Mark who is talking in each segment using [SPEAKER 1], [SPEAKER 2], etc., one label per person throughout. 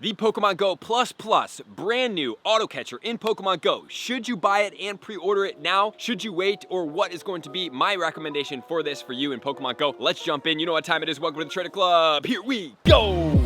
[SPEAKER 1] The Pokemon GO Plus Plus, brand new auto catcher in Pokemon GO. Should you buy it and pre-order it now? Should you wait? Or what is going to be my recommendation for this for you in Pokemon GO? Let's jump in. You know what time it is. Welcome to the Trader Club. Here we go.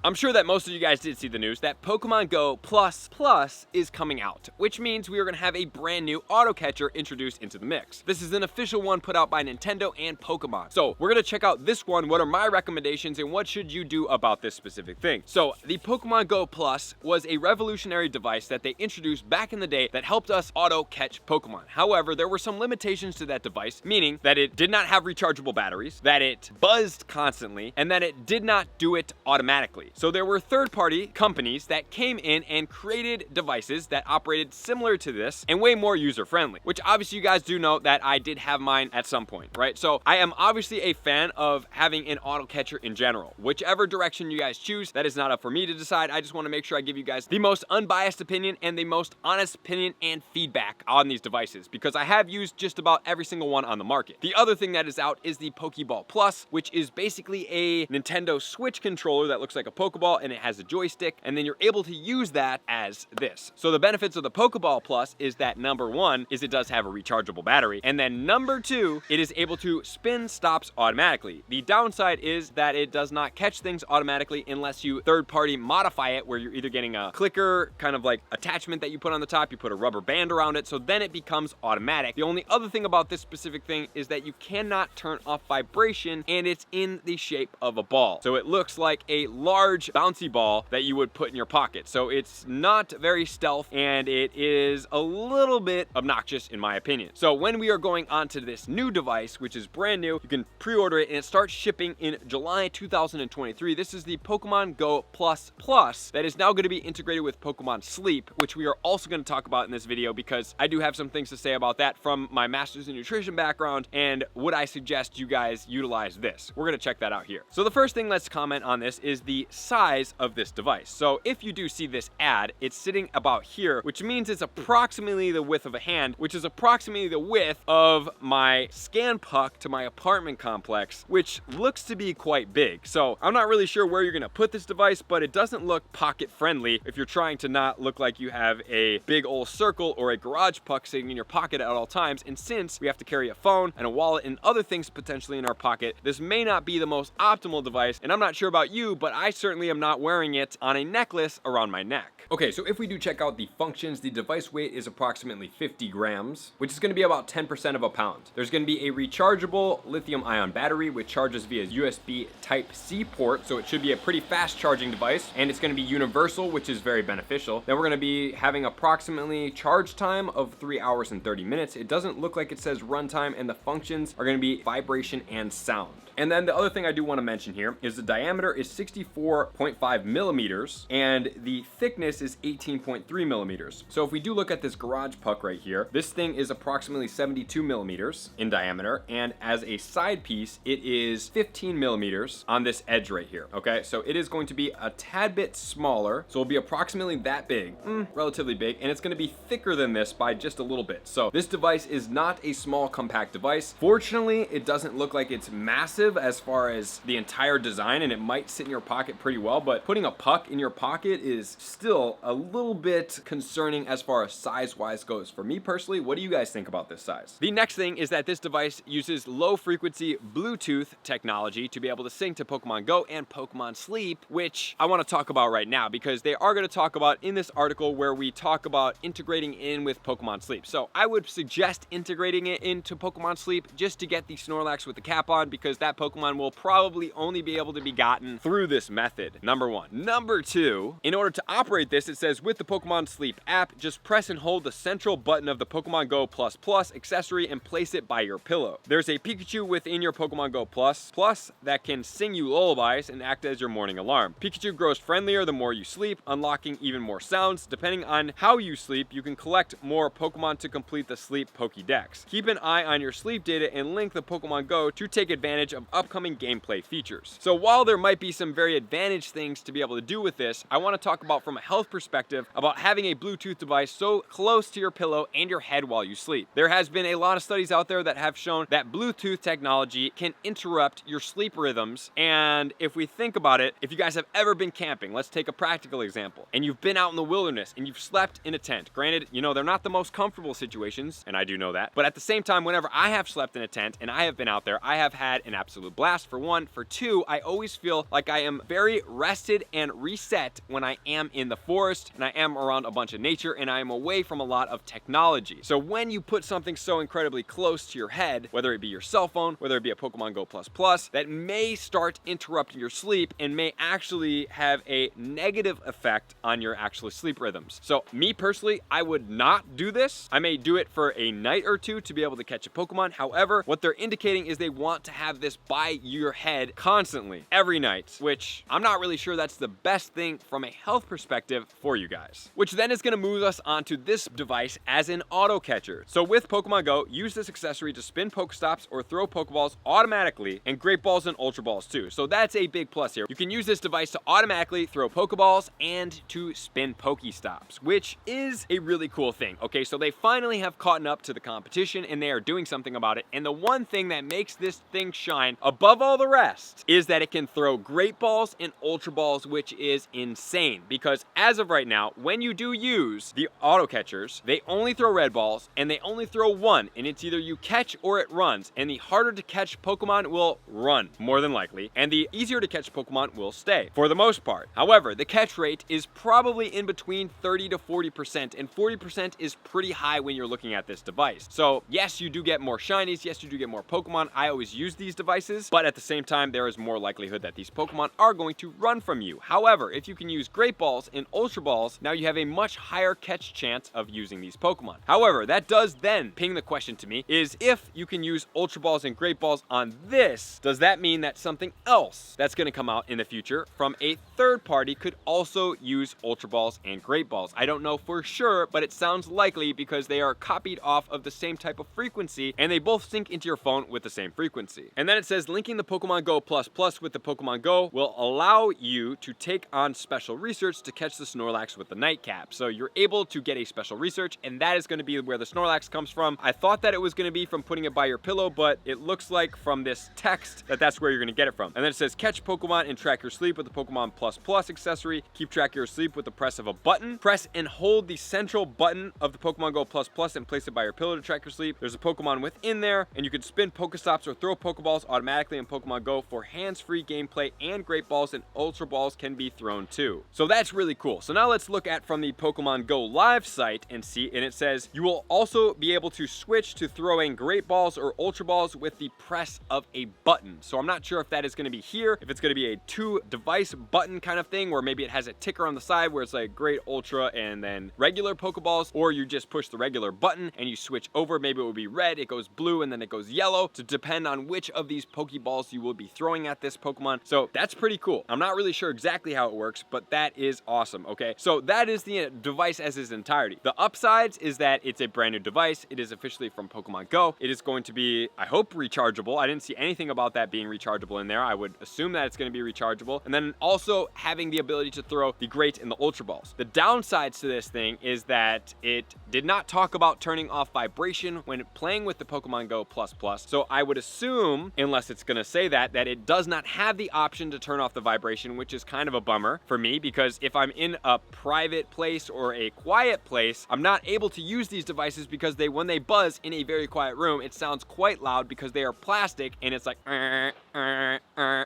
[SPEAKER 1] I'm sure that most of you guys did see the news that Pokemon GO Plus Plus is coming out, which means we are going to have a brand new auto catcher introduced into the mix. This is an official one put out by Nintendo and Pokemon. So we're going to check out this one, what are my recommendations, and what should you do about this specific thing. So the Pokemon GO Plus was a revolutionary device that they introduced back in the day that helped us auto catch Pokemon. However, there were some limitations to that device, meaning that it did not have rechargeable batteries, that it buzzed constantly, and that it did not do it automatically. So there were third-party companies that came in and created devices that operated similar to this and way more user-friendly, which obviously you guys do know that I did have mine at some point, right? So I am obviously a fan of having an auto catcher in general. Whichever direction you guys choose, that is not up for me to decide. I just want to make sure I give you guys the most unbiased opinion and the most honest opinion and feedback on these devices, because I have used just about every single one on the market. The other thing that is out is the Pokeball Plus, which is basically a Nintendo Switch controller that looks like a Pokeball and it has a joystick, and then you're able to use that as this. So the benefits of the Pokeball Plus is that number one is it does have a rechargeable battery, and then number two, it is able to spin stops automatically. The downside is that it does not catch things automatically unless you third-party modify it, where you're either getting a clicker kind of like attachment that you put on the top, you put a rubber band around it, so then it becomes automatic. The only other thing about this specific thing is that you cannot turn off vibration, and it's in the shape of a ball. So it looks like a large bouncy ball that you would put in your pocket. So it's not very stealth, and it is a little bit obnoxious in my opinion. So when we are going onto this new device, which is brand new, you can pre-order it and it starts shipping in July 2023. This is the Pokemon GO Plus Plus that is now going to be integrated with Pokemon Sleep, which we are also going to talk about in this video because I do have some things to say about that from my master's in nutrition background, and would I suggest you guys utilize this? We're going to check that out here. So the first thing let's comment on this is the size of this device. So if you do see this ad, it's sitting about here, which means it's approximately the width of a hand, which is approximately the width of my scan puck to my apartment complex, which looks to be quite big. So I'm not really sure where you're gonna put this device, but it doesn't look pocket friendly if you're trying to not look like you have a big old circle or a garage puck sitting in your pocket at all times. And since we have to carry a phone and a wallet and other things potentially in our pocket, this may not be the most optimal device. And I'm not sure about you, but I certainly am not wearing it on a necklace around my neck. Okay, so if we do check out the functions, the device weight is approximately 50 grams, which is going to be about 10% of a pound. There's going to be a rechargeable lithium-ion battery, which charges via USB Type-C port, so it should be a pretty fast charging device, and it's going to be universal, which is very beneficial. Then we're going to be having approximately charge time of 3 hours and 30 minutes. It doesn't look like it says runtime, and the functions are going to be vibration and sound. And then the other thing I do want to mention here is the diameter is 64.5 millimeters and the thickness is 18.3 millimeters. So if we do look at this garage puck right here, this thing is approximately 72 millimeters in diameter, and as a side piece, it is 15 millimeters on this edge right here. Okay, so it is going to be a tad bit smaller, so it'll be approximately that big, relatively big, and it's going to be thicker than this by just a little bit. So this device is not a small compact device. Fortunately, it doesn't look like it's massive as far as the entire design, and it might sit in your pocket pretty well, but putting a puck in your pocket is still a little bit concerning as far as size wise goes. For me personally, what do you guys think about this size? The next thing is that this device uses low frequency Bluetooth technology to be able to sync to Pokemon GO and Pokemon Sleep, which I want to talk about right now because they are going to talk about in this article where we talk about integrating in with Pokemon Sleep. So I would suggest integrating it into Pokemon Sleep just to get the Snorlax with the cap on, because that Pokemon will probably only be able to be gotten through this method. Number one. Number two, in order to operate this, it says with the Pokemon Sleep app, just press and hold the central button of the Pokemon GO Plus Plus accessory and place it by your pillow. There's a Pikachu within your Pokemon GO Plus Plus that can sing you lullabies and act as your morning alarm. Pikachu grows friendlier the more you sleep, unlocking even more sounds. Depending on how you sleep, you can collect more Pokemon to complete the Sleep Pokédex. Keep an eye on your sleep data and link the Pokemon GO to take advantage of upcoming gameplay features. So while there might be some very advanced advantage things to be able to do with this, I want to talk about from a health perspective about having a Bluetooth device so close to your pillow and your head while you sleep. There has been a lot of studies out there that have shown that Bluetooth technology can interrupt your sleep rhythms, and if we think about it, if you guys have ever been camping, let's take a practical example, and you've been out in the wilderness and you've slept in a tent. Granted, you know, they're not the most comfortable situations, and I do know that, but at the same time, whenever I have slept in a tent and I have been out there, I have had an absolute blast, for one. For two, I always feel like I am very rested and reset when I am in the forest and I am around a bunch of nature and I am away from a lot of technology. So when you put something so incredibly close to your head, whether it be your cell phone, whether it be a Pokemon GO Plus, that may start interrupting your sleep and may actually have a negative effect on your actual sleep rhythms. So me personally, I would not do this. I may do it for a night or two to be able to catch a Pokemon. However, what they're indicating is they want to have this by your head constantly, every night, which I'm not really sure that's the best thing from a health perspective for you guys. Which then is going to move us onto this device as an auto catcher. So with Pokemon Go, use this accessory to spin Pokestops or throw Pokeballs automatically, and Great Balls and Ultra Balls too. So that's a big plus here. You can use this device to automatically throw Pokeballs and to spin Pokestops, which is a really cool thing. Okay, so they finally have caught up to the competition and they are doing something about it. And the one thing that makes this thing shine above all the rest is that it can throw Great Balls and Ultra Balls, which is insane, because as of right now, when you do use the auto catchers, they only throw red balls and they only throw one, and it's either you catch or it runs, and the harder to catch Pokemon will run more than likely, and the easier to catch Pokemon will stay for the most part. However, the catch rate is probably in between 30 to 40%, and 40% is pretty high when you're looking at this device. So yes, you do get more shinies, yes, you do get more Pokemon. I always use these devices, but at the same time, there is more likelihood that these Pokemon are going to run from you. However, if you can use Great Balls and Ultra Balls, now you have a much higher catch chance of using these Pokemon. However, that does then ping the question to me, is if you can use Ultra Balls and Great Balls on this, does that mean that something else that's going to come out in the future from a third party could also use Ultra Balls and Great Balls? I don't know for sure, but it sounds likely because they are copied off of the same type of frequency and they both sync into your phone with the same frequency. And then it says linking the Pokemon GO Plus with the Pokemon Go will allow you to take on special research to catch the Snorlax with the nightcap. So you're able to get a special research, and that is going to be where the Snorlax comes from. I thought that it was going to be from putting it by your pillow, but it looks like from this text that that's where you're going to get it from. And then it says catch Pokemon and track your sleep with the Pokemon Plus accessory. Keep track of your sleep with the press of a button. Press and hold the central button of the Pokemon Go Plus and place it by your pillow to track your sleep. There's a Pokemon within there, and you can spin Pokestops or throw Pokeballs automatically in Pokemon Go for hands-free gameplay, and Great Balls and Ultra Balls can be thrown too. So that's really cool. So now let's look at from the Pokemon Go live site and see, and it says you will also be able to switch to throwing Great Balls or Ultra Balls with the press of a button. So I'm not sure if that is going to be here, if it's going to be a 2-device button kind of thing, where maybe it has a ticker on the side where it's like Great, Ultra, and then regular Pokeballs, or you just push the regular button and you switch over. Maybe it will be red, it goes blue, and then it goes yellow, to depend on which of these Pokeballs you will be throwing at this Pokemon. So that's pretty cool. I'm not really sure exactly how it works, but that is awesome. Okay, so that is the device as its entirety. The upsides is that it's a brand new device. It is officially from Pokemon Go. It is going to be, I hope, rechargeable. I didn't see anything about that being rechargeable in there. I would assume that it's going to be rechargeable. And then also having the ability to throw the Great and the Ultra Balls. The downsides to this thing is that it did not talk about turning off vibration when playing with the Pokemon Go Plus. So I would assume, unless it's going to say that it does not have the option to turn off the vibration, which is kind of a bummer for me, because if I'm in a private place or a quiet place, I'm not able to use these devices because when they buzz in a very quiet room, it sounds quite loud because they are plastic and it's like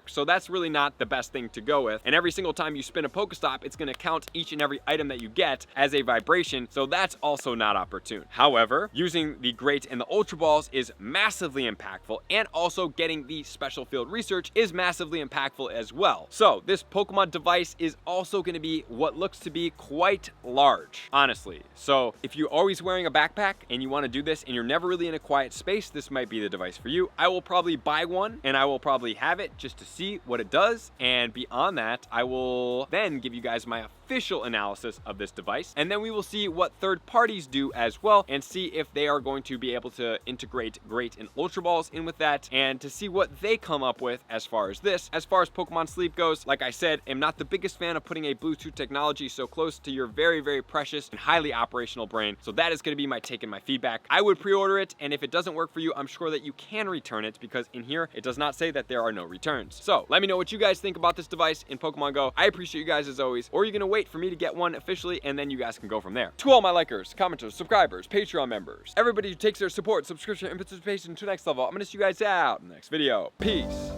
[SPEAKER 1] so that's really not the best thing to go with. And every single time you spin a Pokestop, it's going to count each and every item that you get as a vibration, so that's also not opportune. However, using the Great and the Ultra Balls is massively impactful, and also getting the special field research is massively impactful as well. So this Pokemon device is also going to be what looks to be quite large, honestly. So if you're always wearing a backpack and you want to do this and you're never really in a quiet space, this might be the device for you. I will probably buy one and I will probably have it just to see what it does, and beyond that, I will then give you guys my official analysis of this device, and then we will see what third parties do as well, and see if they are going to be able to integrate Great and Ultra Balls in with that, and to see what they come up with as far as this. As far as Pokemon Sleep goes, like I said, I'm not the biggest fan of putting a Bluetooth technology so close to your very, very precious and highly operational brain, so that is going to be my take and my feedback. I would pre-order it, and if it doesn't work for you, I'm sure that you can return it, because in here it does not say that there are no returns. So let me know what you guys think about this device in Pokemon Go. I appreciate you guys as always. Or are you gonna wait for me to get one officially, and then you guys can go from there? To all my likers, commenters, subscribers, Patreon members, everybody who takes their support, subscription, and participation to the next level, I'm gonna see you guys out in the next video. Peace.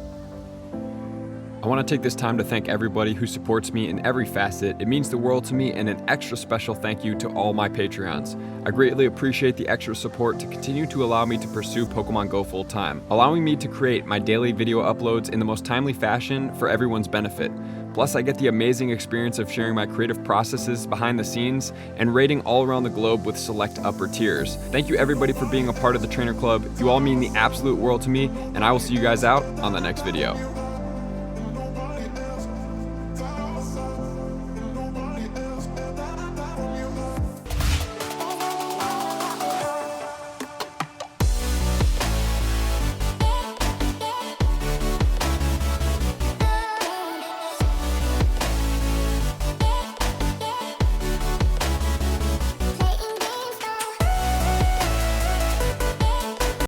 [SPEAKER 1] I want to take this time to thank everybody who supports me in every facet. It means the world to me, and an extra special thank you to all my Patreons. I greatly appreciate the extra support to continue to allow me to pursue Pokemon Go full time, allowing me to create my daily video uploads in the most timely fashion for everyone's benefit. Plus, I get the amazing experience of sharing my creative processes behind the scenes and rating all around the globe with select upper tiers. Thank you everybody for being a part of the Trainer Club. You all mean the absolute world to me, and I will see you guys out on the next video.